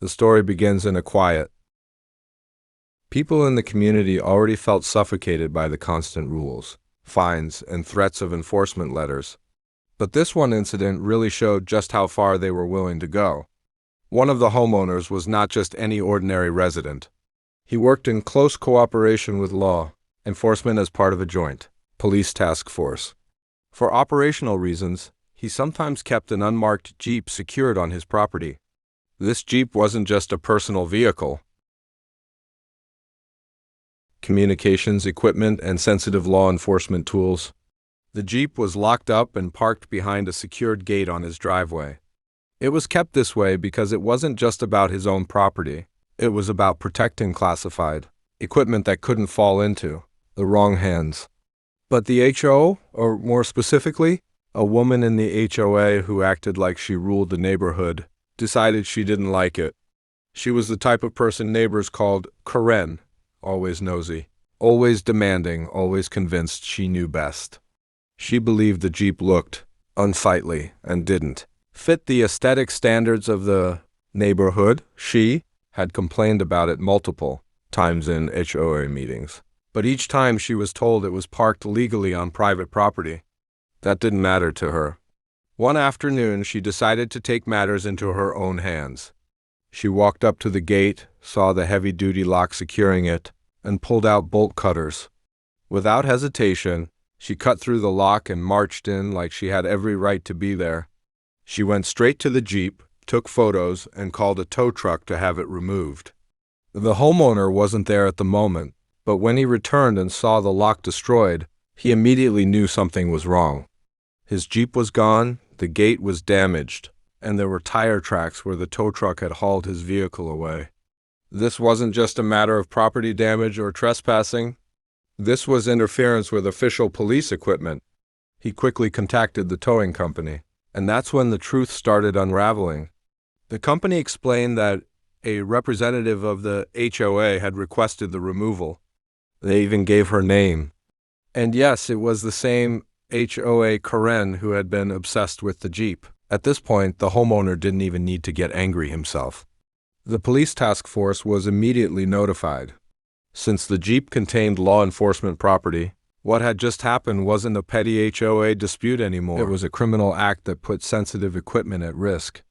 The story begins in a quiet. People in the community already felt suffocated by the constant rules, fines, and threats of enforcement letters. But this one incident really showed just how far they were willing to go. One of the homeowners was not just any ordinary resident. He worked in close cooperation with law enforcement as part of a joint police task force. For operational reasons, he sometimes kept an unmarked Jeep secured on his property. This Jeep wasn't just a personal vehicle. Communications equipment and sensitive law enforcement tools. The Jeep was locked up and parked behind a secured gate on his driveway. It was kept this way because it wasn't just about his own property. It was about protecting classified equipment that couldn't fall into the wrong hands. But the HO, or more specifically, a woman in the HOA who acted like she ruled the neighborhood, decided she didn't like it. She was the type of person neighbors called Karen, always nosy, always demanding, always convinced she knew best. She believed the Jeep looked unsightly and didn't fit the aesthetic standards of the neighborhood. She had complained about it multiple times in HOA meetings, but each time she was told it was parked legally on private property. That didn't matter to her. One afternoon, she decided to take matters into her own hands. She walked up to the gate, saw the heavy-duty lock securing it, and pulled out bolt cutters. Without hesitation, she cut through the lock and marched in like she had every right to be there. She went straight to the Jeep, took photos, and called a tow truck to have it removed. The homeowner wasn't there at the moment, but when he returned and saw the lock destroyed, he immediately knew something was wrong. His Jeep was gone, the gate was damaged, and there were tire tracks where the tow truck had hauled his vehicle away. This wasn't just a matter of property damage or trespassing. This was interference with official police equipment. He quickly contacted the towing company, and that's when the truth started unraveling. The company explained that a representative of the HOA had requested the removal. They even gave her name. And yes, it was the same HOA Karen who had been obsessed with the Jeep. At this point, the homeowner didn't even need to get angry himself. The police task force was immediately notified. Since the Jeep contained law enforcement property, what had just happened wasn't a petty HOA dispute anymore. It was a criminal act that put sensitive equipment at risk.